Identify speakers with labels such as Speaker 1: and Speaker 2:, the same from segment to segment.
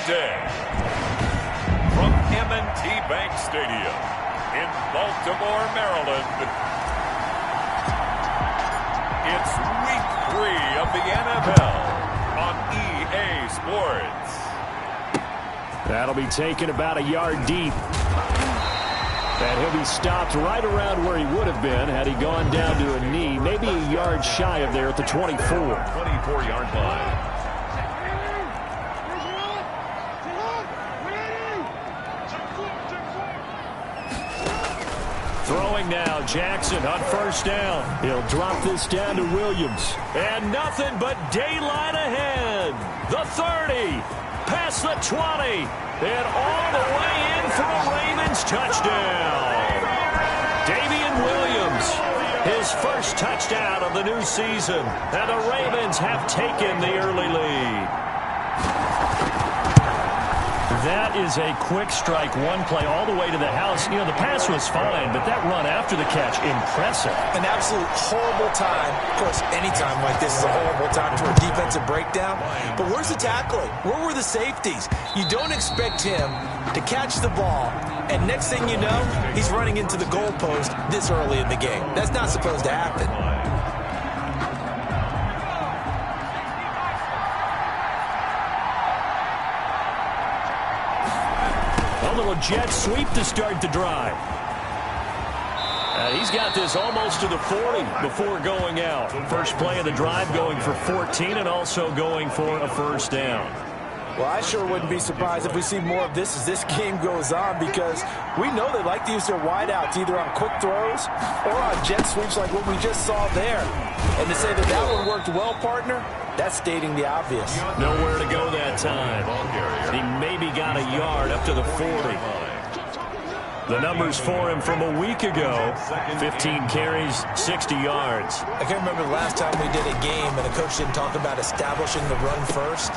Speaker 1: day. From M&T Bank Stadium in Baltimore, Maryland, it's Week 3 of the NFL on EA Sports.
Speaker 2: That'll be taken about a yard deep. And he'll be stopped right around where he would have been had he gone down to a knee, maybe a yard shy of there at the 24.
Speaker 1: 24-yard line.
Speaker 2: Throwing now, Jackson on first down. He'll drop this down to Williams. And nothing but daylight ahead. The 30, past the 20, and all the way in for a Ravens touchdown. Damian Williams, his first touchdown of the new season. And the Ravens have taken the early lead. That is a quick strike, one play all the way to the house. You know, the pass was fine, but that run after the catch, impressive.
Speaker 3: An absolute horrible time. Of course, any time like this is a horrible time for a defensive breakdown. But where's the tackling? Where were the safeties? You don't expect him to catch the ball, and next thing you know, he's running into the goalpost this early in the game. That's not supposed to happen.
Speaker 2: Jet sweep to start the drive. He's got this almost to the 40 before going out. First play of the drive going for 14 and also going for a first down.
Speaker 3: Well, I sure wouldn't be surprised if we see more of this as this game goes on, because we know they like to use their wideouts either on quick throws or on jet sweeps like what we just saw there. And to say that that one worked well, partner, that's stating the obvious.
Speaker 2: Nowhere to go that time. He maybe got a yard up to the 40. The numbers for him from a week ago, 15 carries, 60 yards.
Speaker 3: I can't remember the last time we did a game and a coach didn't talk about establishing the run first.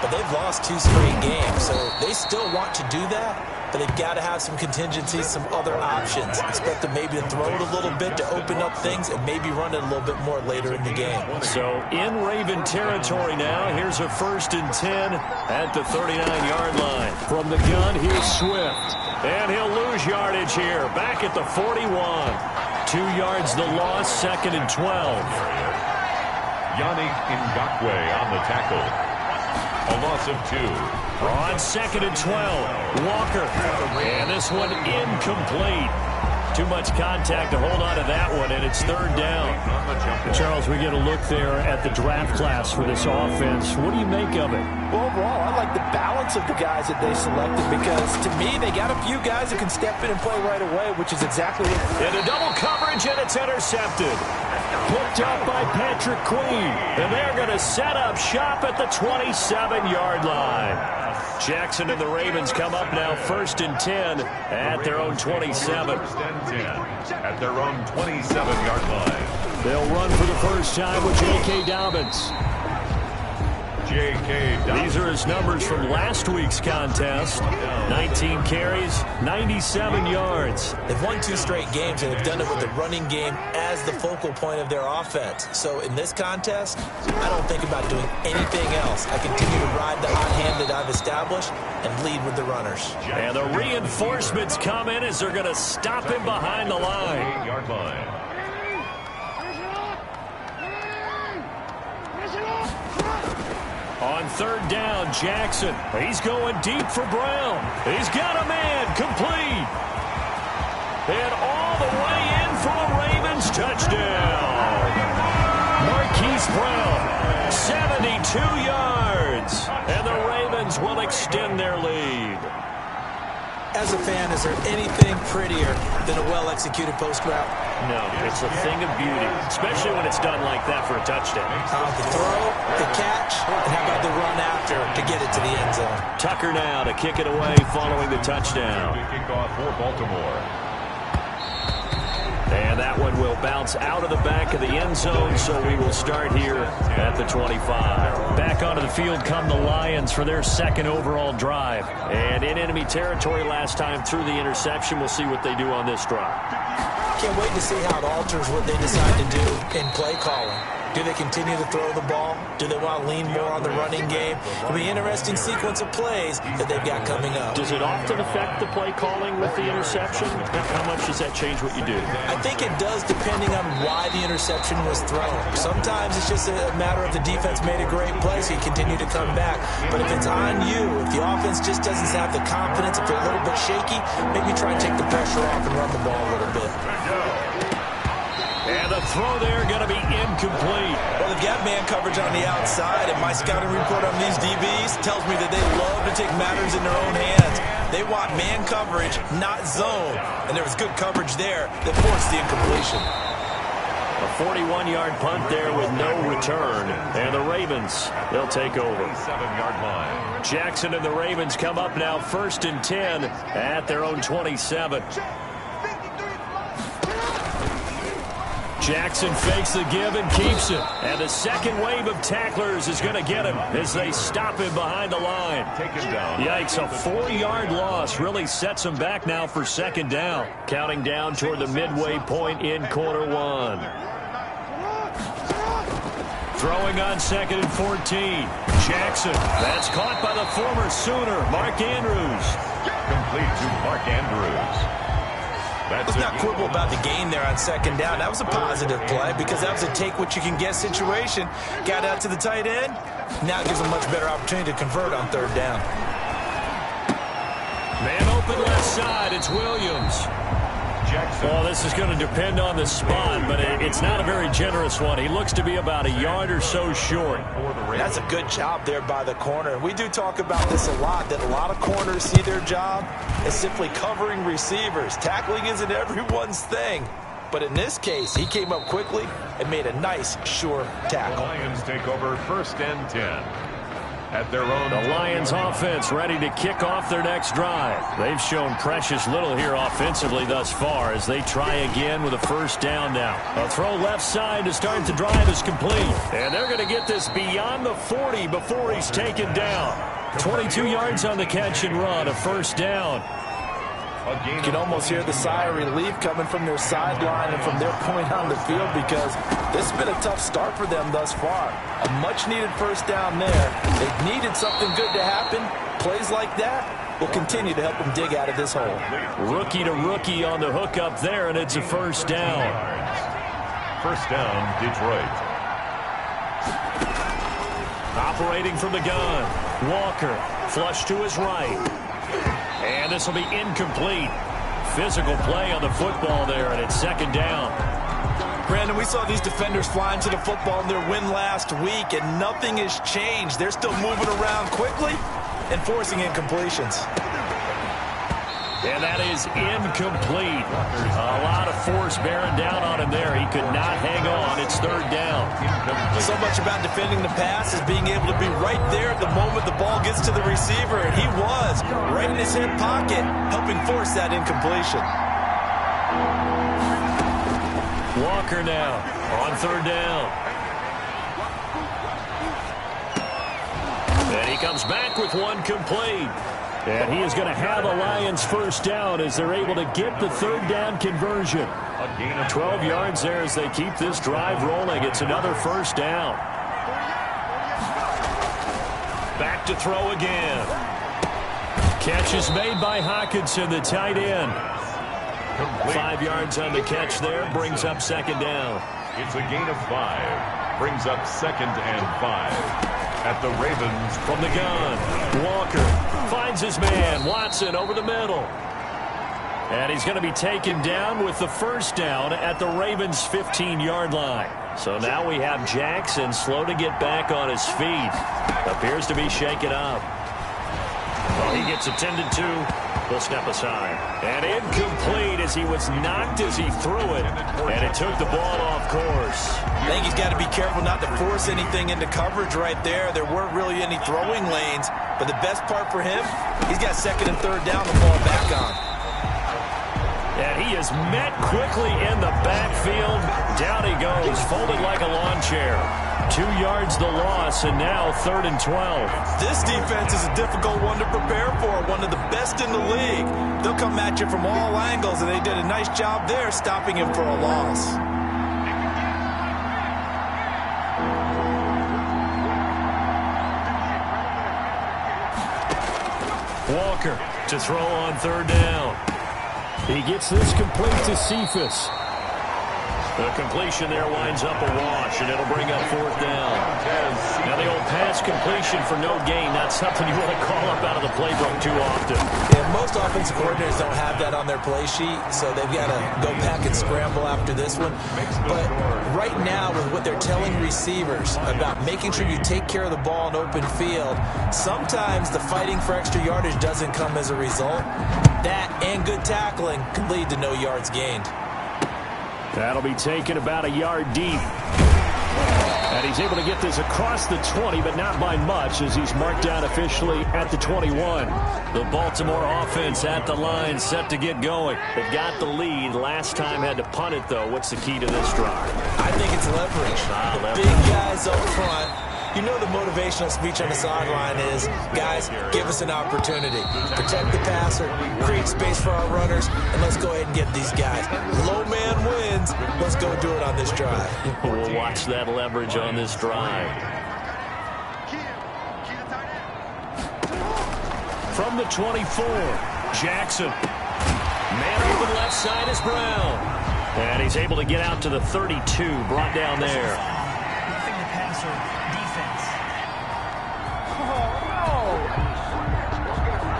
Speaker 3: But they've lost 2 straight games, so they still want to do that. But they've got to have some contingencies, some other options. Expect them maybe to throw it a little bit to open up things and maybe run it a little bit more later in the game.
Speaker 2: So in Raven territory now, here's a 1st and 10 at the 39-yard line. From the gun, here's Swift. And he'll lose yardage here, back at the 41. 2 yards the loss, 2nd and 12.
Speaker 1: Yannick Ngakoue on the tackle. A loss of 2.
Speaker 2: On 2nd and 12, Walker. And this one incomplete. Too much contact to hold on to that one, and it's 3rd down. Charles, we get a look there at the draft class for this offense. What do you make of it?
Speaker 3: Well, overall, I like the balance of the guys that they selected, because to me, they got a few guys that can step in and play right away, which is exactly what...
Speaker 2: Into double coverage, and it's intercepted. Picked up by Patrick Queen, and they're going to set up shop at the 27-yard line. Jackson and the Ravens come up now 1st and 10 at their own 27.
Speaker 1: At their own 27-yard line.
Speaker 2: They'll run for the first time with J.K. Dobbins. These are his numbers from last week's contest. 19 carries, 97 yards.
Speaker 3: They've won 2 straight games, and they've done it with the running game as the focal point of their offense. So in this contest, I don't think about doing anything else. I continue to ride the hot hand that I've established and lead with the runners.
Speaker 2: And the reinforcements come in as they're going to stop him behind the line.
Speaker 1: 8-yard line.
Speaker 2: On 3rd down, Jackson. He's going deep for Brown. He's got a man, complete. And all the way in for a Ravens touchdown. Marquise Brown, 72 yards. And the Ravens will extend their lead.
Speaker 3: As a fan, is there anything prettier than a well-executed post route?
Speaker 2: No, it's a thing of beauty, especially when it's done like that for a touchdown.
Speaker 3: The throw, the catch, and how about the run after to get it to the end zone?
Speaker 2: Tucker now to kick it away following the touchdown.
Speaker 1: Kickoff for Baltimore.
Speaker 2: And that one will bounce out of the back of the end zone, so we will start here at the 25. Back onto the field come the Lions for their 2nd overall drive. And in enemy territory last time through the interception. We'll see what they do on this drive.
Speaker 3: Can't wait to see how it alters what they decide to do in play calling. Do they continue to throw the ball? Do they want to lean more on the running game? It'll be an interesting sequence of plays that they've got coming up.
Speaker 2: Does it often affect the play calling with the interception? How much does that change what you do?
Speaker 3: I think it does, depending on why the interception was thrown. Sometimes it's just a matter of the defense made a great play, so you continue to come back. But if it's on you, if the offense just doesn't have the confidence, if they're a little bit shaky, maybe try and take the pressure off and run the ball a little bit.
Speaker 2: And the throw there going to be incomplete.
Speaker 3: Well, they've got man coverage on the outside, and my scouting report on these DBs tells me that they love to take matters in their own hands. They want man coverage, not zone. And there was good coverage there that forced the incompletion.
Speaker 2: A 41-yard punt there with no return. And the Ravens, they'll take over.
Speaker 1: 7-yard line.
Speaker 2: Jackson and the Ravens come up now 1st and 10 at their own 27. Jackson fakes the give and keeps it. And the second wave of tacklers is going to get him as they stop him behind the line.
Speaker 1: Take him down.
Speaker 2: Yikes, a 4-yard loss really sets him back now for 2nd down. Counting down toward the midway point in quarter 1. Throwing on 2nd and 14. Jackson, that's caught by the former Sooner, Mark Andrews.
Speaker 1: Complete to Mark Andrews.
Speaker 3: Let's not quibble about the gain there on 2nd down. That was a positive play because that was a take-what-you-can-get situation. Got out to the tight end. Now it gives them much better opportunity to convert on 3rd down.
Speaker 2: Man open left side. It's Williams. Well, this is going to depend on the spot, but it's not a very generous one. He looks to be about a yard or so short.
Speaker 3: That's a good job there by the corner. We do talk about this a lot, that a lot of corners see their job as simply covering receivers. Tackling isn't everyone's thing. But in this case, he came up quickly and made a nice, sure tackle.
Speaker 1: The Lions take over 1st and 10. At their own.
Speaker 2: The Lions offense ready to kick off their next drive. They've shown precious little here offensively thus far as they try again with a 1st down now. A throw left side to start the drive is complete. And they're going to get this beyond the 40 before he's taken down. 22 yards on the catch and run, a 1st down.
Speaker 3: You can almost hear the sigh of relief coming from their sideline and from their point on the field because this has been a tough start for them thus far. A much-needed 1st down there. They've needed something good to happen. Plays like that will continue to help them dig out of this hole.
Speaker 2: Rookie to rookie on the hook up there, and it's a 1st down.
Speaker 1: 1st down, Detroit.
Speaker 2: Operating from the gun. Walker, flush to his right. And this will be incomplete. Physical play on the football there, and it's 2nd down.
Speaker 3: Brandon, we saw these defenders flying to the football in their win last week, and nothing has changed. They're still moving around quickly and forcing incompletions.
Speaker 2: And that is incomplete. A lot of force bearing down on him there. He could not hang on. It's 3rd down.
Speaker 3: So much about defending the pass is being able to be right there at the moment the ball gets to the receiver, and he was right in his hip pocket, helping force that incompletion.
Speaker 2: Walker now on 3rd down. And he comes back with one complete. And he is going to have a Lions 1st down as they're able to get the 3rd down conversion. 12 yards there as they keep this drive rolling. It's another 1st down. Back to throw again. Catch is made by Hawkinson, the tight end. 5 yards on the catch there, brings up 2nd down.
Speaker 1: It's a gain of 5. Brings up 2nd and 5. At the Ravens.
Speaker 2: From the gun, Walker finds his man, Watson over the middle. And he's going to be taken down with the 1st down at the Ravens' 15-yard line. So now we have Jackson slow to get back on his feet. Appears to be shaken up. Well, he gets attended to. Will step aside. And incomplete as he was knocked as he threw it. And it took the ball off course.
Speaker 3: I think he's got to be careful not to force anything into coverage right there. There weren't really any throwing lanes. But the best part for him, he's got 2nd and 3rd down to fall back on.
Speaker 2: And he is met quickly in the backfield. Down he goes, folded like a lawn chair. 2 yards the loss, and now 3rd and 12.
Speaker 3: This defense is a difficult one to prepare for, one of the best in the league. They'll come at you from all angles, and they did a nice job there stopping him for a loss.
Speaker 2: Walker to throw on third down. He gets this complete to Cephas. The completion there winds up a wash, and it'll bring up fourth down. Now the old pass completion for no gain, not something you want to call up out of the playbook too often.
Speaker 3: Yeah, most offensive coordinators don't have that on their play sheet, so they've got to go back and scramble after this one. But right now, with what they're telling receivers about making sure you take care of the ball in open field, sometimes the fighting for extra yardage doesn't come as a result. That and good tackling can lead to no yards gained.
Speaker 2: That'll be taken about a yard deep. And he's able to get this across the 20, but not by much, as he's marked down officially at the 21. The Baltimore offense at the line, set to get going. They've got the lead. Last time had to punt it, though. What's the key to this drive?
Speaker 3: I think it's leverage.
Speaker 2: Leverage.
Speaker 3: Big guys up front. You know the motivational speech on the sideline is, guys, give us an opportunity. Protect the passer, create space for our runners, and let's go ahead and get these guys. Low man wins. Let's go do it on this drive.
Speaker 2: We'll watch that leverage on this drive. From the 24, Jackson. Man open left side is Brown. And he's able to get out to the 32, brought down there.
Speaker 4: Roughing the passer defense.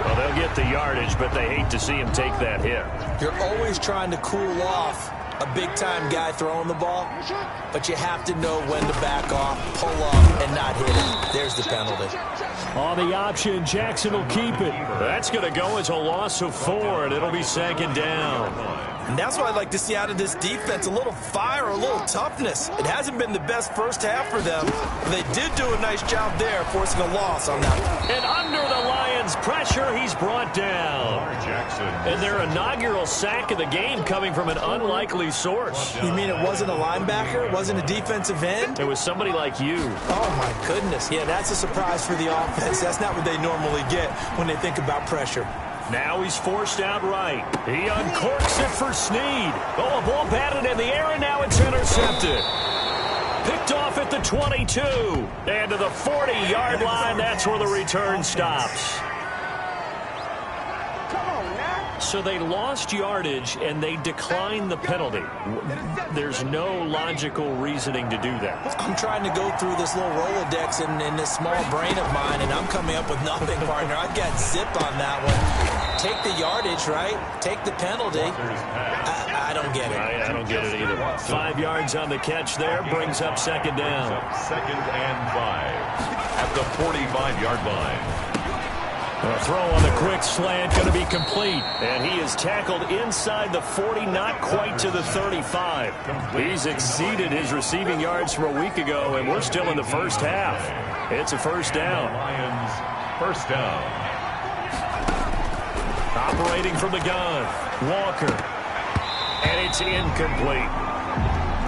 Speaker 2: Well, they'll get the yardage, but they hate to see him take that hit.
Speaker 3: You're always trying to cool off a big-time guy throwing the ball, but you have to know when to back off, pull up, and not hit it. There's the penalty.
Speaker 2: On the option, Jackson will keep it. That's going to go as a loss of 4, and it'll be second down.
Speaker 3: And that's what I'd like to see out of this defense, a little fire, a little toughness. It hasn't been the best first half for them. They did do a nice job there, forcing a loss on that.
Speaker 2: And under the Lions' pressure, he's brought down. And their inaugural sack of the game coming from an unlikely source.
Speaker 3: You mean it wasn't a linebacker? It wasn't a defensive end?
Speaker 2: It was somebody like you.
Speaker 3: Oh, my goodness. Yeah, that's a surprise for the offense. That's not what they normally get when they think about pressure.
Speaker 2: Now he's forced out right. He uncorks it for Snead. Oh, a ball batted in the air, and now it's intercepted. Picked off at the 22. And to the 40-yard line, that's where the return stops. So they lost yardage, and they declined the penalty. There's no logical reasoning to do that.
Speaker 3: I'm trying to go through this little Rolodex in this small brain of mine, and I'm coming up with nothing, partner. I've got zip on that one. Take the yardage, right? Take the penalty. I don't get it.
Speaker 2: I don't get it either. 5 yards on the catch there, brings up second down.
Speaker 1: Second and 5 at the 45-yard line.
Speaker 2: A throw on the quick slant going to be complete. And he is tackled inside the 40, not quite to the 35. He's exceeded his receiving yards from a week ago, and we're still in the first half. It's a first down.
Speaker 1: Lions, first down.
Speaker 2: Operating from the gun, Walker. And it's incomplete.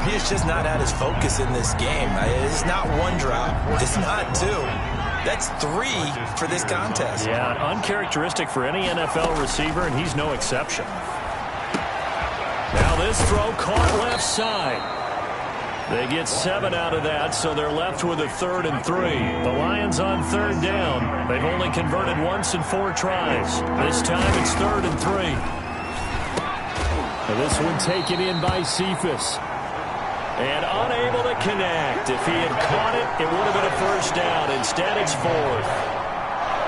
Speaker 3: He's just not at his focus in this game. It's not one drop. It's not two. That's 3 for this contest.
Speaker 2: Yeah, uncharacteristic for any NFL receiver, and he's no exception. Now this throw caught left side. They get 7 out of that, so they're left with a 3rd and 3. The Lions on 3rd down. They've only converted once in 4 tries. This time it's 3rd and 3. Now this one taken in by Cephas. And unable to connect. If he had caught it, it would have been a first down. Instead, it's 4th.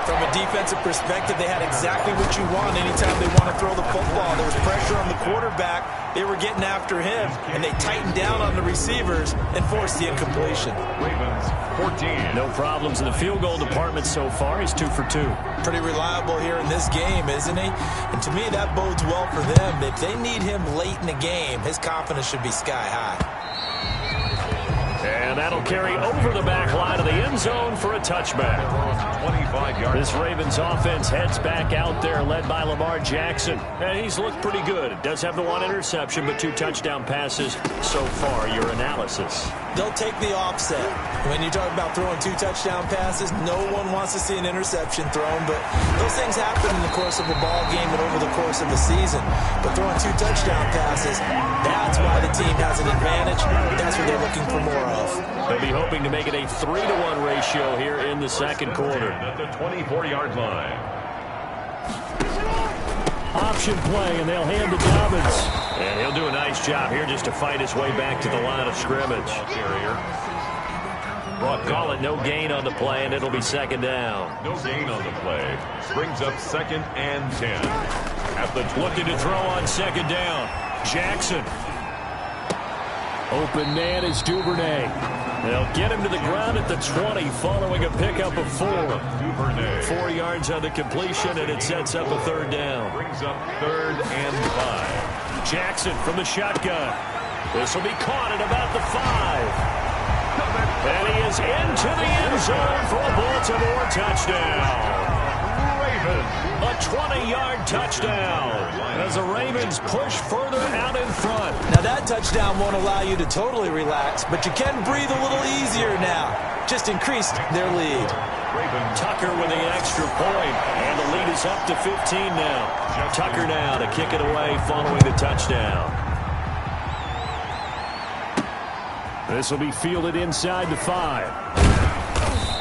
Speaker 3: From a defensive perspective, they had exactly what you want anytime they want to throw the football. There was pressure on the quarterback. They were getting after him, and they tightened down on the receivers and forced the incompletion.
Speaker 1: Ravens, 14.
Speaker 2: No problems in the field goal department so far. He's 2 for 2.
Speaker 3: Pretty reliable here in this game, isn't he? And to me, that bodes well for them. If they need him late in the game, his confidence should be sky high.
Speaker 2: And that'll carry over the back line of the end zone for a touchback.
Speaker 1: 25-yard.
Speaker 2: This Ravens offense heads back out there, led by Lamar Jackson. And he's looked pretty good. It does have the 1 interception, but 2 touchdown passes so far. Your analysis?
Speaker 3: They'll take the offset. When you talk about throwing 2 touchdown passes, no one wants to see an interception thrown, but those things happen in the course of a ball game and over the course of a season. But throwing 2 touchdown passes, that's why the team has an advantage. That's what they're looking for more of.
Speaker 2: They'll be hoping to make it a 3-to-1 ratio here in the second quarter.
Speaker 1: At the 24-yard line.
Speaker 2: option play, and they'll hand to Dobbins. And he'll do a nice job here just to fight his way back to the line of scrimmage. Well, call it no gain on the play, and it'll be second down.
Speaker 1: No gain on the play. Brings up 2nd and 10. At the
Speaker 2: looking to throw on second down. Jackson. Open man is Duvernay. They'll get him to the ground at the 20 following a pickup of 4.
Speaker 1: Duvernay.
Speaker 2: 4 yards on the completion, and it sets up a third down.
Speaker 1: Brings up 3rd and 5.
Speaker 2: Jackson from the shotgun. This will be caught at about the 5. And he is into the end zone for a Baltimore touchdown. A 20-yard touchdown as the Ravens push further out in front.
Speaker 3: Now that touchdown won't allow you to totally relax, but you can breathe a little easier now. Just increased their lead.
Speaker 2: Tucker with the extra point, and the lead is up to 15 now. Tucker now to kick it away following the touchdown. This will be fielded inside the 5.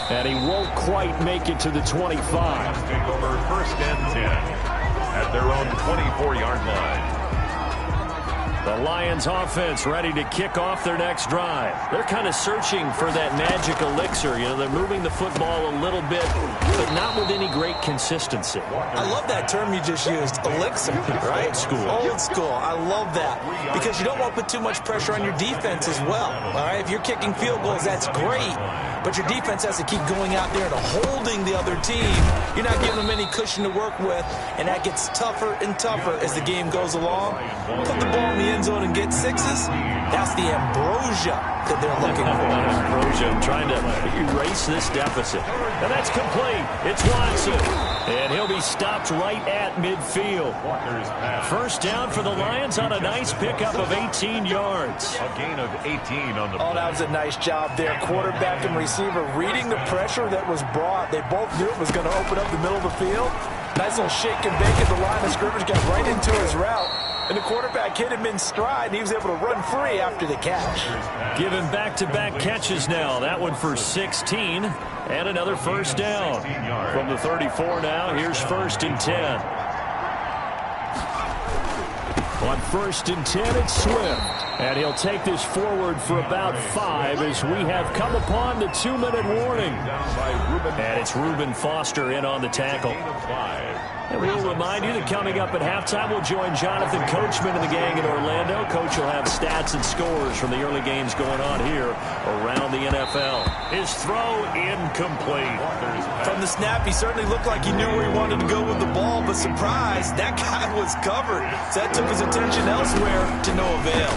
Speaker 2: And he won't quite make it to the 25.
Speaker 1: Take over 1st and 10 at their own 24-yard line.
Speaker 2: The Lions offense ready to kick off their next drive. They're kind of searching for that magic elixir. You know, they're moving the football a little bit, but not with any great consistency.
Speaker 3: I love that term you just used, elixir, right?
Speaker 2: Old school.
Speaker 3: Old school. I love that because you don't want to put too much pressure on your defense as well. All right, if you're kicking field goals, that's great, but your defense has to keep going out there and holding the other team. You're not giving them any cushion to work with, and that gets tougher and tougher as the game goes along. Put the ball in the end zone and get 6s. That's the ambrosia that they're looking for.
Speaker 2: Ambrosia trying to erase this deficit. And that's complete. It's Watson. And he'll be stopped right at midfield. First down for the Lions on a nice pickup of 18 yards.
Speaker 1: A gain of 18 on the play.
Speaker 3: Oh, that was a nice job there. Quarterback and receiver reading the pressure that was brought. They both knew it was going to open up the middle of the field. Nice little shake and bake at the line of scrimmage. Got right into his route. And the quarterback hit him in stride, and he was able to run free after the catch.
Speaker 2: Given back-to-back catches now. That one for 16, and another first down. From the 34 now, here's 1st and 10. On 1st and 10, it's Swift. And he'll take this forward for about 5 as we have come upon the 2-minute warning. And it's Reuben Foster in on the tackle. And we'll remind you that coming up at halftime, we'll join Jonathan Coachman and the gang in Orlando. Coach will have stats and scores from the early games going on here around the NFL. His throw incomplete.
Speaker 3: From the snap, he certainly looked like he knew where he wanted to go with the ball, but surprise, that guy was covered. So that took his attention elsewhere to no avail.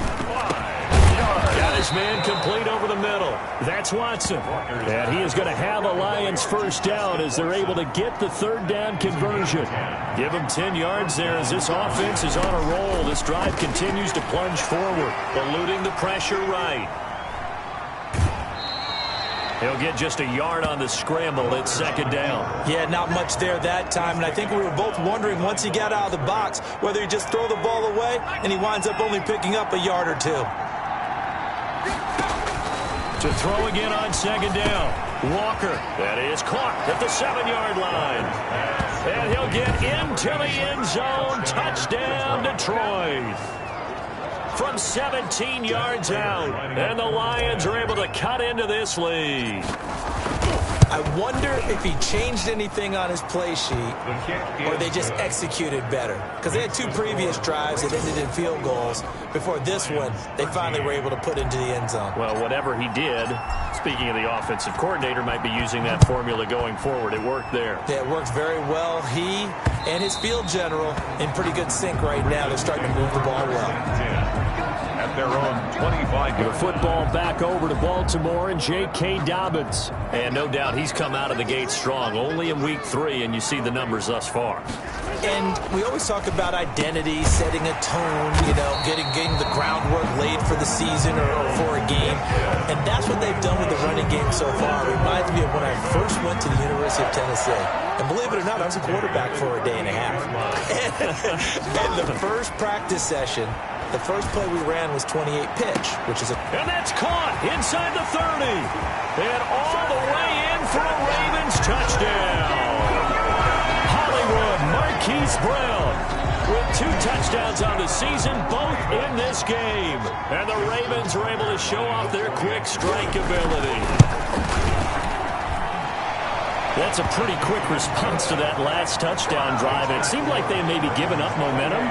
Speaker 2: Got his man complete over the middle. That's Watson. And he is going to have a Lions first down as they're able to get the third down conversion. Give him 10 yards there as this offense is on a roll. This drive continues to plunge forward, eluding the pressure right. He'll get just a yard on the scramble at second down.
Speaker 3: Yeah, not much there that time, and I think we were both wondering once he got out of the box whether he'd just throw the ball away, and he winds up only picking up a yard or 2.
Speaker 2: To throw again on second down. Walker, that is caught at the 7-yard line. And he'll get into the end zone. Touchdown, Detroit. From 17 yards out. And the Lions are able to cut into this lead.
Speaker 3: I wonder if he changed anything on his play sheet or they just executed better. Because they had 2 previous drives that ended in field goals. Before this one, they finally were able to put into the end zone.
Speaker 2: Well, whatever he did, speaking of the offensive coordinator, might be using that formula going forward. It worked there.
Speaker 3: Yeah, it worked very well. He and his field general in pretty good sync right now. They're starting to move the ball well.
Speaker 1: At their own 25.
Speaker 2: The football back over to Baltimore and J.K. Dobbins. And no doubt he's come out of the gate strong. Only in week 3, and you see the numbers thus far.
Speaker 3: And we always talk about identity, setting a tone, you know, getting the groundwork laid for the season or for a game. And that's what they've done with the running game so far. It reminds me of when I first went to the University of Tennessee. And believe it or not, I was a quarterback for a day and a half. And the first practice session, the first play we ran was 28 pitch, which is a...
Speaker 2: And that's caught inside the 30. And all the way in for a Ravens touchdown. Hollywood Marquise Brown with 2 touchdowns on the season, both in this game. And the Ravens were able to show off their quick strike ability. That's a pretty quick response to that last touchdown drive. And it seemed like they maybe given up momentum.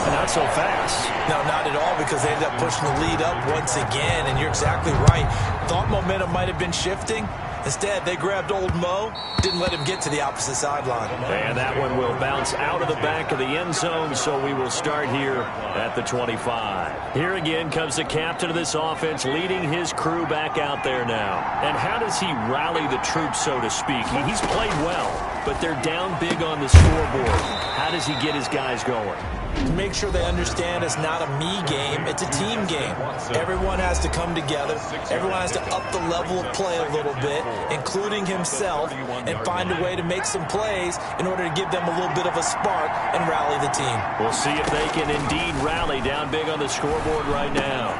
Speaker 2: Not so fast.
Speaker 3: No, not at all, because they ended up pushing the lead up once again, and you're exactly right. Thought momentum might have been shifting. Instead, they grabbed old Mo, didn't let him get to the opposite sideline.
Speaker 2: And that one will bounce out of the back of the end zone, so we will start here at the 25. Here again comes the captain of this offense, leading his crew back out there now. And how does he rally the troops, so to speak? He's played well, but they're down big on the scoreboard. How does he get his guys going?
Speaker 3: To make sure they understand it's not a me game, it's a team game. Everyone has to come together. Everyone has to up the level of play a little bit, including himself, and find a way to make some plays in order to give them a little bit of a spark and rally the team.
Speaker 2: We'll see if they can indeed rally down big on the scoreboard right now.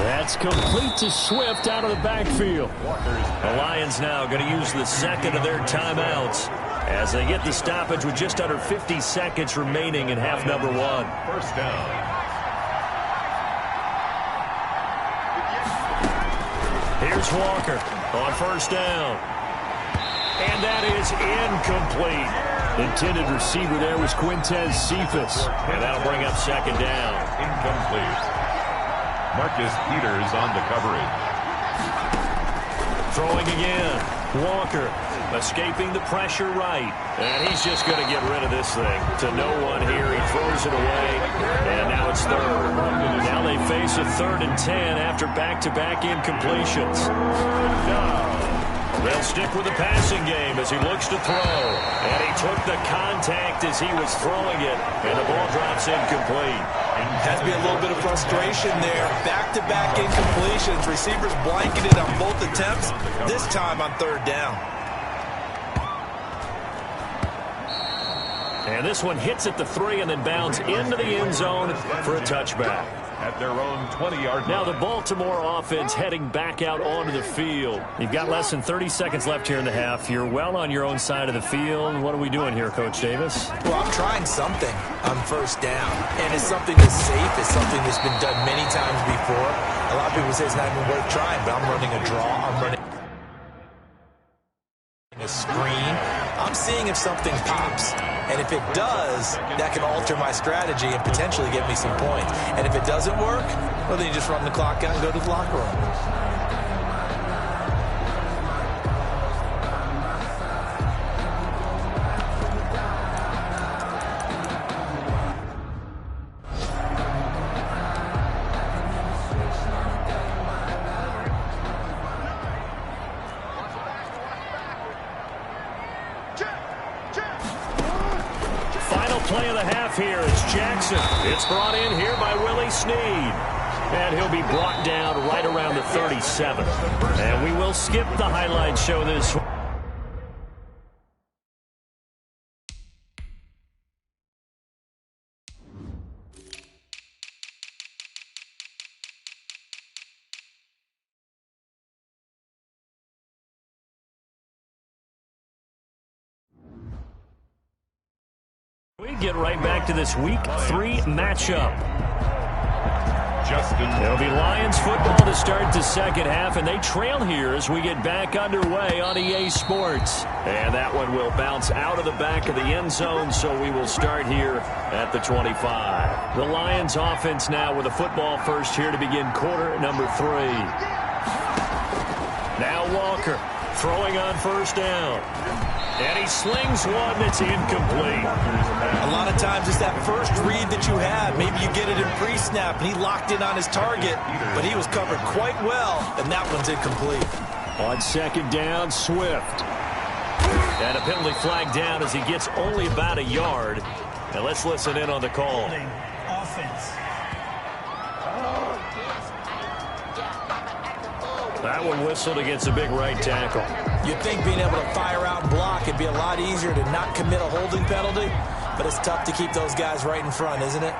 Speaker 2: That's complete to Swift out of the backfield. The Lions now going to use the second of their timeouts as they get the stoppage with just under 50 seconds remaining in half number one.
Speaker 1: First down.
Speaker 2: Here's Walker on first down. And that is incomplete. Intended receiver there was Quintez Cephas. And that'll bring up second down.
Speaker 1: Incomplete. Marcus Peters on the coverage.
Speaker 2: Throwing again. Walker escaping the pressure right. And he's just going to get rid of this thing to no one here. He throws it away. And now it's third. Now they face a 3rd and 10 after back-to-back incompletions. They'll stick with the passing game as he looks to throw. And he took the contact as he was throwing it. And the ball drops incomplete.
Speaker 3: Has to be a little bit of frustration there. Back-to-back incompletions. Receivers blanketed on both attempts, this time on 3rd down.
Speaker 2: And this one hits at the 3 and then bounds into the end zone for a touchback.
Speaker 1: At their own 20-yard line.
Speaker 2: Now the Baltimore offense heading back out onto the field. You've got less than 30 seconds left here in the half. You're well on your own side of the field. What are we doing here, Coach Davis?
Speaker 3: Well, I'm trying something on first down. And it's something that's safe. It's something that's been done many times before. A lot of people say it's not even worth trying, but I'm running a draw. I'm running a screen. I'm seeing if something pops. And if it does, that can alter my strategy and potentially get me some points. And if it doesn't work, well, then you just run the clock out and go to the locker room.
Speaker 2: Play of the half here. It's Jackson. It's brought in here by Willie Snead. And he'll be brought down right around the 37. And we will skip the highlight show this one. We get right back to this Week 3 matchup. It'll be Lions football to start the second half, and they trail here as we get back underway on EA Sports. And that one will bounce out of the back of the end zone, so we will start here at the 25. The Lions offense now with a football first here to begin quarter number 3. Now Walker throwing on first down. And he slings one that's incomplete.
Speaker 3: A lot of times it's that first read that you have. Maybe you get it in pre-snap, and he locked in on his target, but he was covered quite well, and that one's incomplete.
Speaker 2: On second down, Swift. And a penalty flag down as he gets only about a yard. And let's listen in on the call.
Speaker 4: Offense.
Speaker 2: That one whistled against a big right tackle.
Speaker 3: You'd think being able to fire out and block it'd be a lot easier to not commit a holding penalty, but it's tough to keep those guys right in front, isn't it?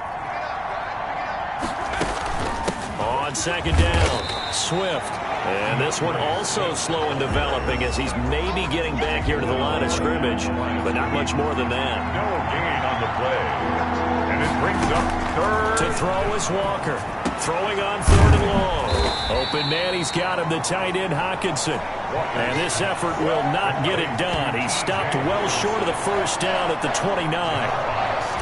Speaker 2: On second down, Swift. And this one also slow in developing as he's maybe getting back here to the line of scrimmage, but not much more than that.
Speaker 1: No gain on the play. And And it brings up third.
Speaker 2: To throw is Walker. Throwing on 3rd and long. Open man, he's got him, the tight end Hockenson. And this effort will not get it done. He stopped well short of the first down at the 29.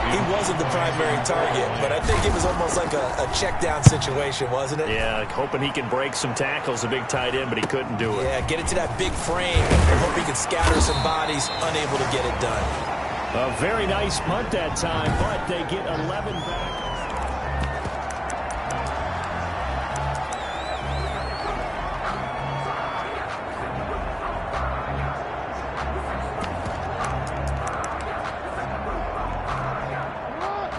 Speaker 3: He wasn't the primary target, but I think it was almost like a check down situation, wasn't it?
Speaker 2: Yeah, hoping he can break some tackles, a big tight end, but he couldn't do it.
Speaker 3: Yeah, get it to that big frame and hope he can scatter some bodies, unable to get it done.
Speaker 2: A very nice punt that time, but they get 11 back.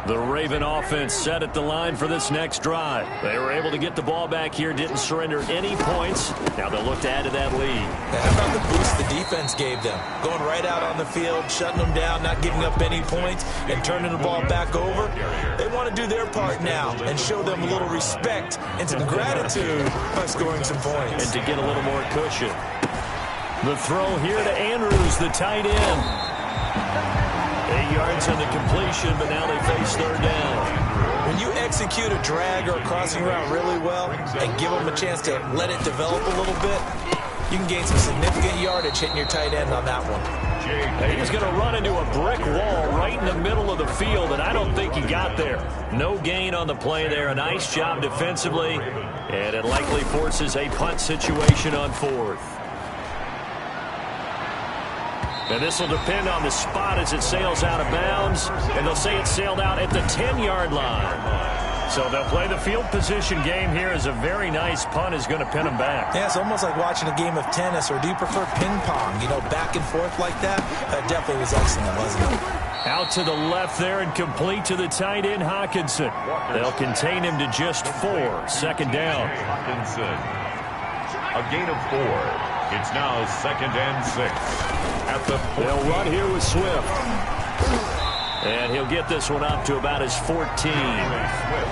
Speaker 2: The Raven offense set at the line for this next drive. They were able to get the ball back here, didn't surrender any points. Now they'll look to add to that lead.
Speaker 3: Now, how about the boost the defense gave them? Going right out on the field, shutting them down, not giving up any points, and turning the ball back over. They want to do their part now and show them a little respect and some gratitude by scoring some points.
Speaker 2: And to get a little more cushion. The throw here to Andrews, the tight end. 8 yards on the completion, but now they face 3rd down.
Speaker 3: When you execute a drag or a crossing route really well and give them a chance to let it develop a little bit, you can gain some significant yardage hitting your tight end on that one.
Speaker 2: He's going to run into a brick wall right in the middle of the field, and I don't think he got there. No gain on the play there. A nice job defensively, and it likely forces a punt situation on 4th. And this will depend on the spot as it sails out of bounds. And they'll say it sailed out at the 10-yard line. So they'll play the field position game here as a very nice punt is going to pin them back.
Speaker 3: Yeah, it's almost like watching a game of tennis, or do you prefer ping pong? You know, back and forth like that? That definitely was excellent, wasn't it?
Speaker 2: Out to the left there and complete to the tight end Hockenson. They'll contain him to just 4. 2nd down.
Speaker 1: Hockenson. A gain of 4. It's now 2nd and 6. At the
Speaker 2: They'll run here with Swift. And he'll get this one up to about his 14.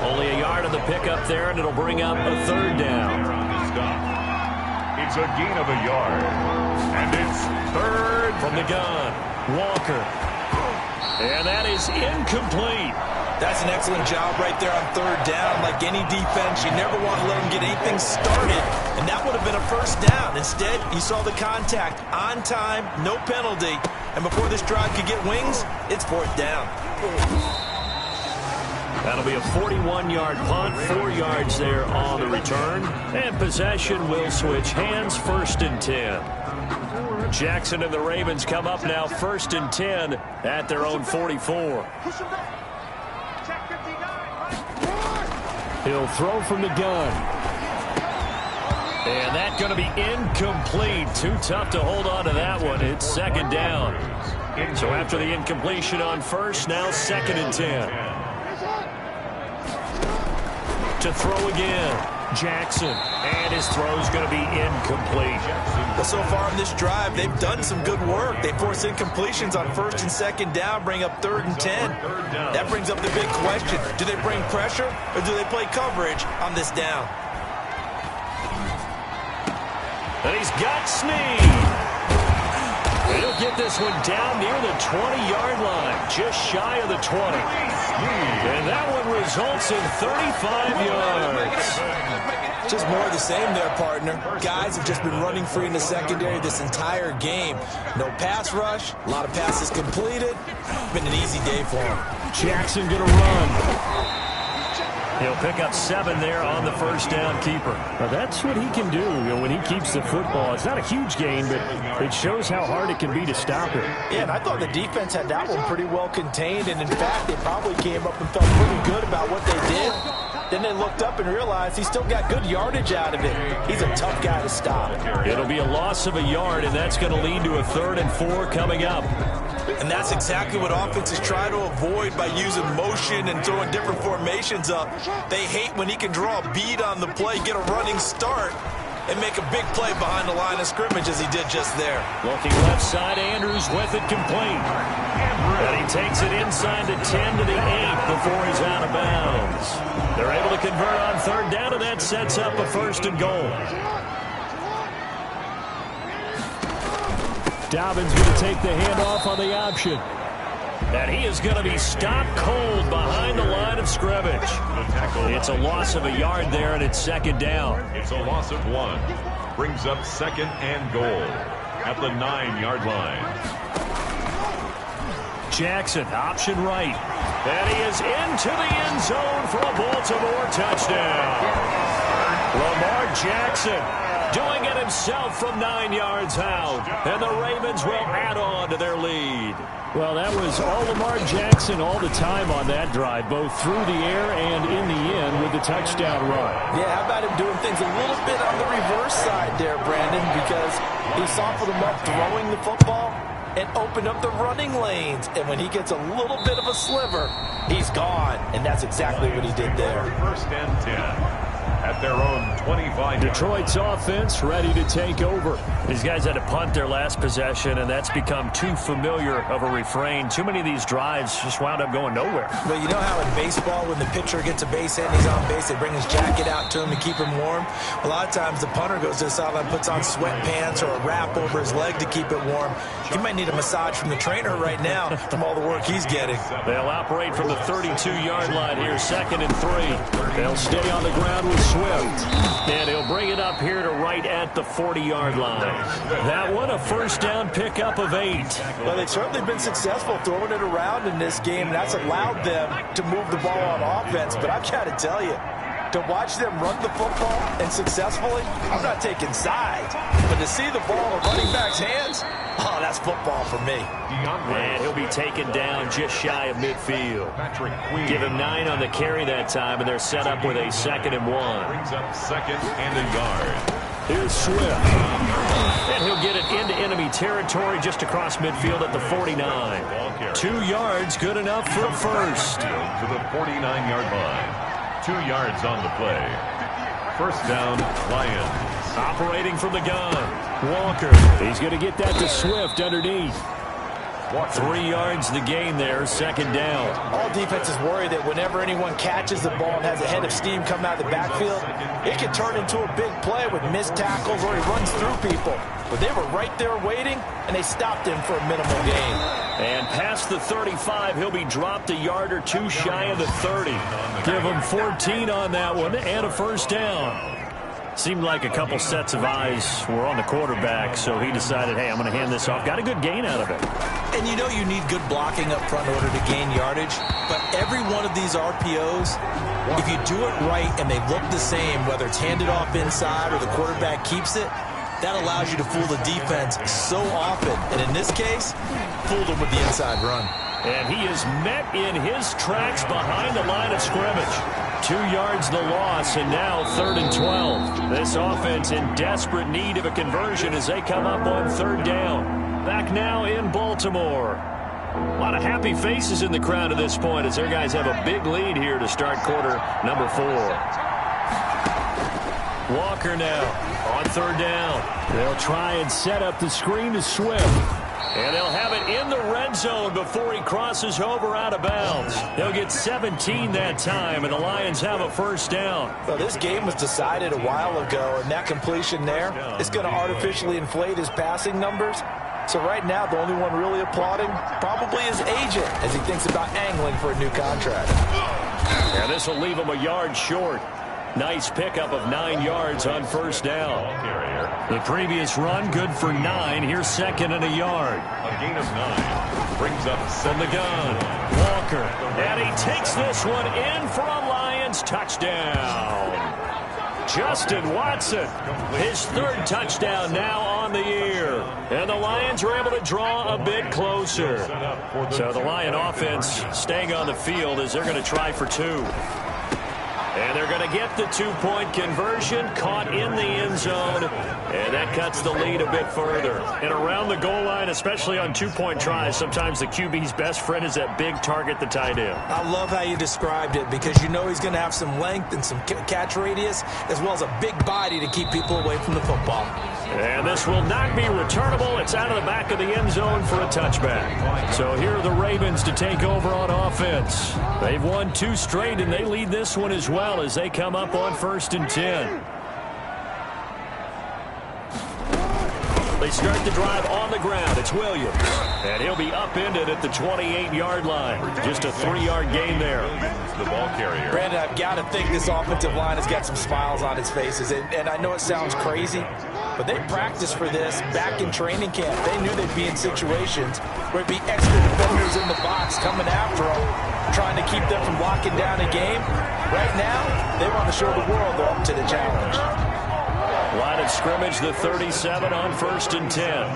Speaker 2: Only a yard on the pickup there, and it'll bring up a 3rd down.
Speaker 1: It's a gain of a yard. And it's 3rd
Speaker 2: from the gun. Walker. And that is incomplete.
Speaker 3: That's an excellent job right there on 3rd down. Like any defense, you never want to let them get anything started. And that would have been a 1st down. Instead, you saw the contact on time, no penalty. And before this drive could get wings, it's 4th down.
Speaker 2: That'll be a 41-yard punt, 4 yards there on the return. And possession will switch hands, 1st and 10. Jackson and the Ravens come up now 1st and 10 at their own 44. He'll throw from the gun. And that's going to be incomplete. Too tough to hold on to that one. It's 2nd down. So after the incompletion on 1st, now 2nd and 10. To throw again. Jackson. And his throw's going to be incomplete.
Speaker 3: Well, so far in this drive, they've done some good work. They force incompletions on 1st and 2nd down, bring up 3rd and 10. That brings up the big question. Do they bring pressure or do they play coverage on this down?
Speaker 2: And he's got Snead. And he'll get this one down near the 20-yard line, just shy of the 20. And that one results in 35 yards.
Speaker 3: Just more of the same there, partner. Guys have just been running free in the secondary this entire game. No pass rush, a lot of passes completed. Been an easy day for him.
Speaker 2: Jackson going to run. He'll pick up 7 there on the 1st down keeper. Now that's what he can do, when he keeps the football. It's not a huge gain, but it shows how hard it can be to stop it.
Speaker 5: Yeah, and I thought the defense had that one pretty well contained, and in fact, they probably came up and felt pretty good about what they did. Then they looked up and realized he still got good yardage out of it. He's a tough guy to stop.
Speaker 2: It'll be a loss of a yard, and that's going to lead to a 3rd and 4 coming up.
Speaker 3: And that's exactly what offenses try to avoid by using motion and throwing different formations up. They hate when he can draw a bead on the play, get a running start, and make a big play behind the line of scrimmage as he did just there.
Speaker 2: Looking left side, Andrews with it complete. And he takes it inside the 10 to the 8 before he's out of bounds. They're able to convert on 3rd down, and that sets up a 1st and goal. Dobbins going to take the handoff on the option. And he is going to be stopped cold behind the line of scrimmage. It's a loss of a yard there, and it's second down.
Speaker 1: It's a loss of 1. Brings up second and goal at the 9-yard line.
Speaker 2: Jackson, option right. And he is into the end zone for a Baltimore touchdown. Lamar Jackson doing it himself from 9 yards out. And the Ravens will add on to their lead.
Speaker 6: Well, that was all Lamar Jackson all the time on that drive, both through the air and in the end with the touchdown run.
Speaker 5: Yeah, how about him doing things a little bit on the reverse side there, Brandon, because he softened him up throwing the football and opened up the running lanes. And when he gets a little bit of a sliver, he's gone. And that's exactly what he did there.
Speaker 1: First and 10. At their own 25.
Speaker 6: Detroit's offense ready to take over.
Speaker 2: These guys had to punt their last possession, and that's become too familiar of a refrain. Too many of these drives just wound up going nowhere.
Speaker 3: Well, you know how in baseball, when the pitcher gets a base hit and he's on base, they bring his jacket out to him to keep him warm? A lot of times the punter goes to the sideline, puts on sweatpants or a wrap over his leg to keep it warm. He might need a massage from the trainer right now from all the work he's getting.
Speaker 2: They'll operate from the 32-yard line here, second and 3. They'll stay on the ground with Swift. And he'll bring it up here to right at the 40-yard line. That one, a first down pickup of 8.
Speaker 5: Well, they've certainly been successful throwing it around in this game. That's allowed them to move the ball on offense. But I've got to tell you, to watch them run the football and successfully, I'm not taking sides. But to see the ball in a running back's hands, oh, that's football for me.
Speaker 2: And he'll be taken down just shy of midfield. Give him 9 on the carry that time, and they're set up with a second and 1.
Speaker 1: Brings up second and a yard.
Speaker 2: Here's Swift. And he'll get it into enemy territory just across midfield at the 49. 2 yards, good enough for a first.
Speaker 1: To the 49-yard line. 2 yards on the play. First down, Lions.
Speaker 2: Operating from the gun. Walker.
Speaker 6: He's going to get that to Swift underneath.
Speaker 2: 3 yards the gain there, second down.
Speaker 5: All defenses worry that whenever anyone catches the ball and has a head of steam come out of the backfield, it can turn into a big play with missed tackles or he runs through people. But they were right there waiting, and they stopped him for a minimal gain.
Speaker 2: And past the 35, he'll be dropped a yard or 2 shy of the 30. Give him 14 on that one and a first down. Seemed like a couple sets of eyes were on the quarterback, so he decided, hey, I'm going to hand this off. Got a good gain out of it.
Speaker 3: And you know you need good blocking up front in order to gain yardage, but every one of these RPOs, if you do it right and they look the same, whether it's handed off inside or the quarterback keeps it, that allows you to fool the defense so often. And in this case, fooled them with the inside run.
Speaker 2: And he is met in his tracks behind the line of scrimmage. 2 yards the loss, and now 3rd and 12. This offense in desperate need of a conversion as they come up on 3rd down. Back now in Baltimore. A lot of happy faces in the crowd at this point as their guys have a big lead here to start quarter number 4. Walker now on 3rd down.
Speaker 6: They'll try and set up the screen to Swift.
Speaker 2: And they'll have it in the red zone before he crosses over out of bounds. They'll get 17 that time, and the Lions have a first down.
Speaker 5: Well, this game was decided a while ago, and that completion there is going to artificially inflate his passing numbers. So right now, the only one really applauding probably his agent as he thinks about angling for a new contract.
Speaker 2: And this will leave him a yard short. Nice pickup of 9 yards on first down. The previous run, good for 9. Here's second and a yard.
Speaker 1: A gain of 9. Brings up
Speaker 2: from the gun. Walker. And he takes this one in for a Lions touchdown. Justin Watson, his 3rd touchdown now on the year. And the Lions are able to draw a bit closer. So the Lion offense staying on the field as they're going to try for 2. And they're going to get the 2-point conversion, caught in the end zone, and that cuts the lead a bit further. And around the goal line, especially on 2-point tries, sometimes the QB's best friend is that big target, the tight end.
Speaker 3: I love how you described it because you know he's going to have some length and some catch radius as well as a big body to keep people away from the football.
Speaker 2: And this will not be returnable. It's out of the back of the end zone for a touchback. So here are the Ravens to take over on offense. They've won 2 straight, and they lead this one as well as they come up on 1st and 10. They start the drive on the ground. It's Williams. And he'll be upended at the 28-yard line. Just a 3-yard gain there.
Speaker 1: The ball carrier.
Speaker 5: Brandon, I've got to think this offensive line has got some smiles on its faces. And I know it sounds crazy, but they practiced for this back in training camp. They knew they'd be in situations where it'd be extra defenders in the box coming after them, trying to keep them from locking down a game. Right now, they want to show the world they're up to the challenge.
Speaker 2: Line of scrimmage, the 37 on 1st and 10.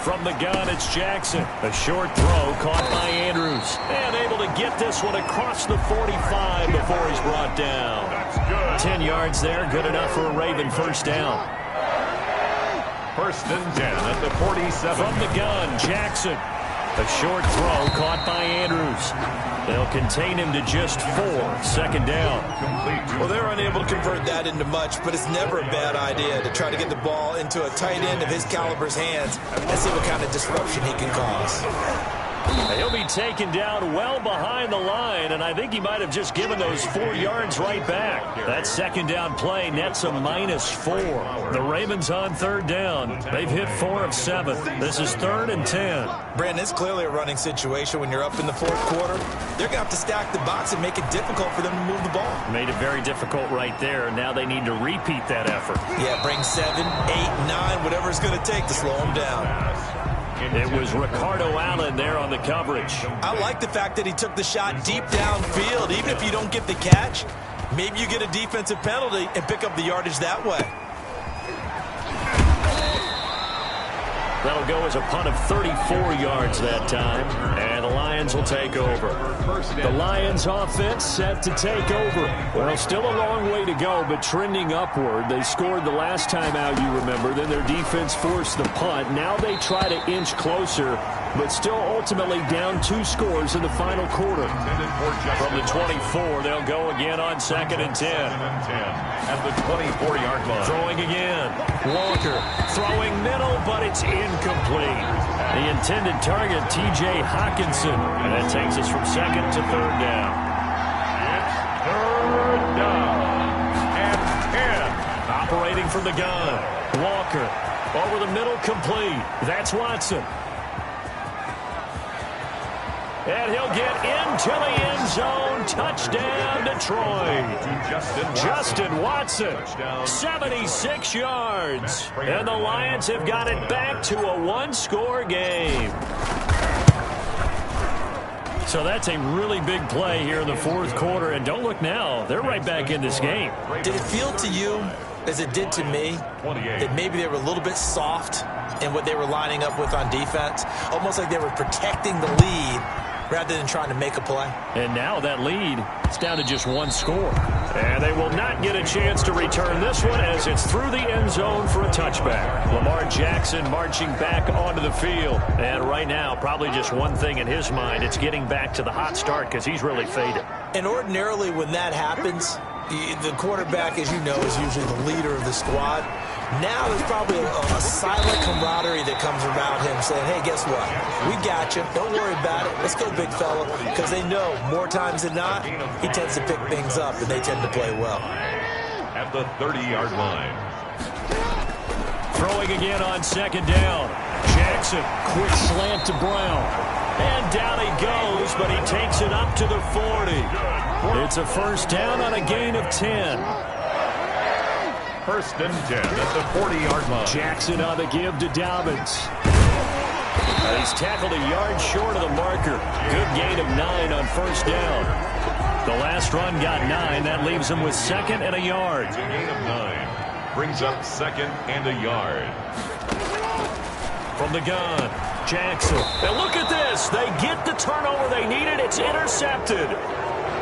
Speaker 2: From the gun, it's Jackson. A short throw caught by Andrews. And able to get this one across the 45 before he's brought down. 10 yards there, good enough for a Raven first down.
Speaker 1: 1st and 10 at the 47.
Speaker 2: From the gun, Jackson. A short throw caught by Andrews. They'll contain him to just 4. 2nd down.
Speaker 3: Well, they're unable to convert that into much, but it's never a bad idea to try to get the ball into a tight end of his caliber's hands and see what kind of disruption he can cause.
Speaker 2: He'll be taken down well behind the line, and I think he might have just given those 4 yards right back. That 2nd down play nets a -4. The Ravens on 3rd down. They've hit 4 of 7. This is 3rd and 10.
Speaker 3: Brandon, it's clearly a running situation when you're up in the 4th quarter. They're going to have to stack the box and make it difficult for them to move the ball.
Speaker 2: Made it very difficult right there. Now they need to repeat that effort.
Speaker 3: Yeah, bring 7, 8, 9, whatever it's going to take to slow them down.
Speaker 2: It was Ricardo Allen there on the coverage.
Speaker 3: I like the fact that he took the shot deep downfield. Even if you don't get the catch, maybe you get a defensive penalty and pick up the yardage that way.
Speaker 2: That'll go as a punt of 34 yards that time, and the Lions will take over. The Lions offense set to take over. Well, still a long way to go, but trending upward. They scored the last time out, you remember. Then their defense forced the punt. Now they try to inch closer, but still ultimately down 2 scores in the final quarter. From the 24, they'll go again on 2nd and 10.
Speaker 1: At the 24-yard line.
Speaker 2: Throwing again. Walker throwing middle, but it's incomplete. The intended target, T.J. Hawkinson. And that takes us from 2nd to 3rd down.
Speaker 1: It's 3rd down and 10.
Speaker 2: Operating from the gun. Walker over the middle, complete. That's Watson. And he'll get into the end zone. Touchdown, Detroit. Justin Watson, 76 yards. And the Lions have got it back to a 1-score game. So that's a really big play here in the 4th quarter. And don't look now, they're right back in this game.
Speaker 3: Did it feel to you, as it did to me, that maybe they were a little bit soft in what they were lining up with on defense? Almost like they were protecting the lead rather than trying to make a play.
Speaker 2: And now that lead is down to just 1 score. And they will not get a chance to return this one as it's through the end zone for a touchback. Lamar Jackson marching back onto the field. And right now, probably just one thing in his mind. It's getting back to the hot start because he's really faded.
Speaker 3: And ordinarily when that happens, the quarterback, as you know, is usually the leader of the squad. Now there's probably a silent camaraderie that comes around him saying, hey, guess what? We got you. Don't worry about it. Let's go, big fella. Because they know more times than not, he tends to pick things up, and they tend to play well.
Speaker 1: At the 30-yard line.
Speaker 2: Throwing again on 2nd down. Jackson, quick slant to Brown. And down he goes, but he takes it up to the 40. It's a first down on a gain of 10.
Speaker 1: 1st and 10 at the 40-yard line.
Speaker 2: Jackson on the give to Dobbins. He's tackled a yard short of the marker. Good gain of 9 on 1st down. The last run got 9. That leaves him with 2nd and a yard.
Speaker 1: A gain of 9 brings up 2nd and a yard.
Speaker 2: From the gun, Jackson. And look at this. They get the turnover they needed. It's intercepted.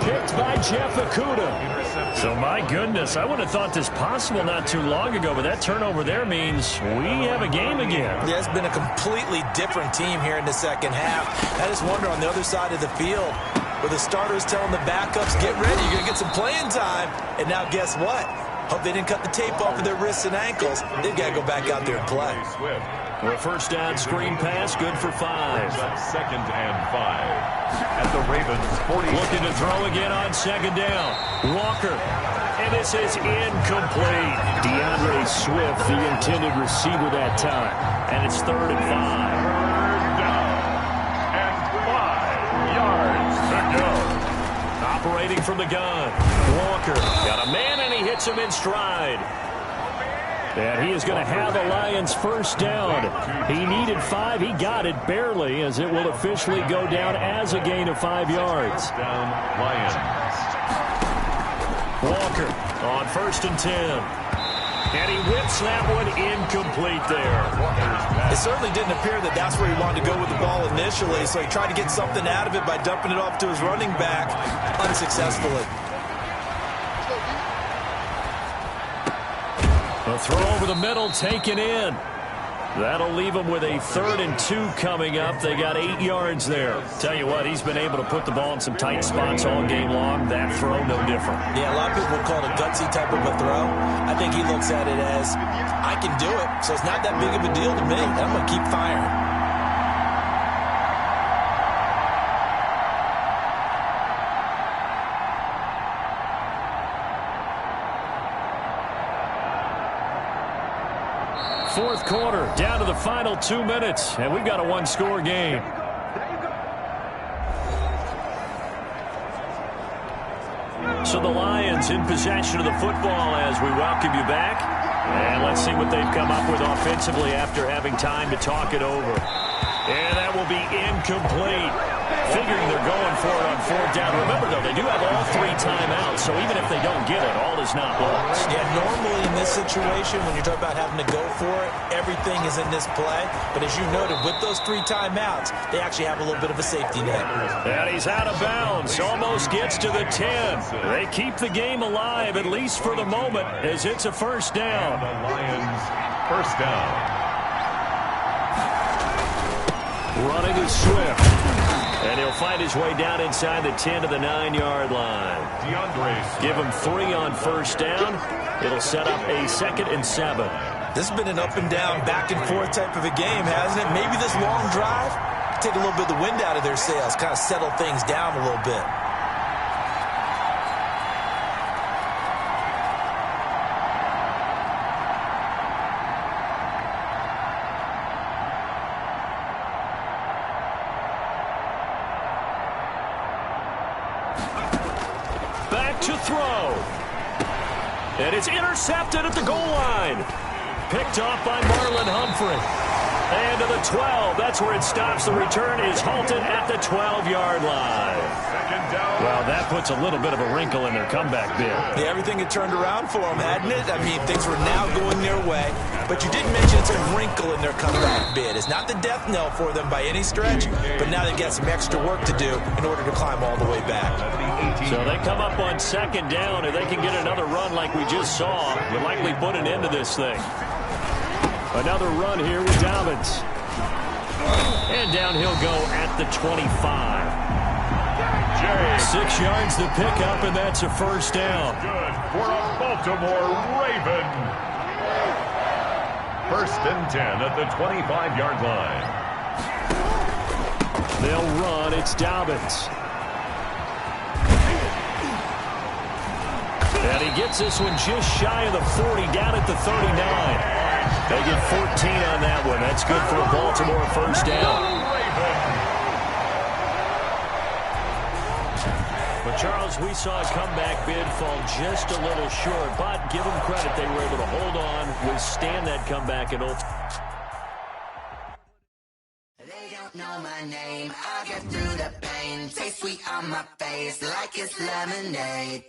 Speaker 2: Picked by Jeff Okudah. So, my goodness, I would have thought this possible not too long ago, but that turnover there means we have a game again.
Speaker 3: Yeah, it's been a completely different team here in the 2nd half. I just wonder on the other side of the field, where the starters telling the backups, get ready, you're going to get some playing time. And now guess what? Hope they didn't cut the tape off of their wrists and ankles. They've got to go back out there and play.
Speaker 2: The first down screen pass, good for 5.
Speaker 1: Second and 5 at the Ravens 40.
Speaker 2: Looking to throw again on second down. Walker. And this is incomplete. DeAndre Swift, the intended receiver that time. And it's 3rd and 5.
Speaker 1: Third down and 5 yards to go.
Speaker 2: Operating from the gun. Walker got a man, and he hits him in stride. And he is going to have the Lions first down. He needed 5. He got it barely, as it will officially go down as a gain of 5 yards.
Speaker 1: Down Lions.
Speaker 2: Walker on 1st and 10. And he whips that one incomplete there.
Speaker 3: It certainly didn't appear that that's where he wanted to go with the ball initially, so he tried to get something out of it by dumping it off to his running back unsuccessfully.
Speaker 2: A throw over the middle taken in. That'll leave him with a 3rd and 2 coming up. They got 8 yards there. Tell you what, he's been able to put the ball in some tight spots all game long. That throw, no different.
Speaker 3: Yeah, a lot of people call it a gutsy type of a throw. I think he looks at it as, I can do it, so it's not that big of a deal to me. I'm going to keep firing.
Speaker 2: Fourth quarter, down to the final 2 minutes, and we've got a one-score game. So the Lions in possession of the football as we welcome you back. And let's see what they've come up with offensively after having time to talk it over. And that will be incomplete. Figuring they're going for it on 4th down. Remember, though, they do have all 3 timeouts, so even if they don't get it, all is not lost.
Speaker 3: Yeah, normally in this situation, when you're talking about having to go for it, everything is in this play. But as you noted, with those 3 timeouts, they actually have a little bit of a safety net.
Speaker 2: And he's out of bounds. Almost gets to the 10. They keep the game alive, at least for the moment, as it's a first down.
Speaker 1: The Lions first down.
Speaker 2: Running is Swift. And he'll find his way down inside the 10 to the 9-yard line. Give him 3 on first down. It'll set up a 2nd and 7.
Speaker 3: This has been an up and down, back and forth type of a game, hasn't it? Maybe this long drive, take a little bit of the wind out of their sails, kind of settle things down a little bit.
Speaker 2: To throw. And it's intercepted at the goal line. Picked off by Marlon Humphrey. And to the 12. That's where it stops. The return is halted at the 12-yard line.
Speaker 1: Second down.
Speaker 2: Well, that puts a little bit of a wrinkle in their comeback bid.
Speaker 3: Yeah, everything had turned around for them, hadn't it? I mean, things were now going their way. But you did mention it's a wrinkle in their comeback bid. It's not the death knell for them by any stretch, but now they've got some extra work to do in order to climb all the way back.
Speaker 2: So they come up on second down, and they can get another run like we just saw. Would likely put an end to this thing. Another run here with Dobbins. And down he'll go at the 25. 6 yards to pick up, and that's a first down.
Speaker 1: Good for a Baltimore Raven. 1st and 10 at the 25-yard line.
Speaker 2: They'll run. It's Dobbins. And he gets this one just shy of the 40, down at the 39. They get 14 on that one. That's good for a Baltimore first down. But, Charles, we saw a comeback bid fall just a little short, but give them credit. They were able to hold on, withstand that comeback, and
Speaker 7: They don't know my name. I get through the pain. Taste sweet on my face like it's lemonade.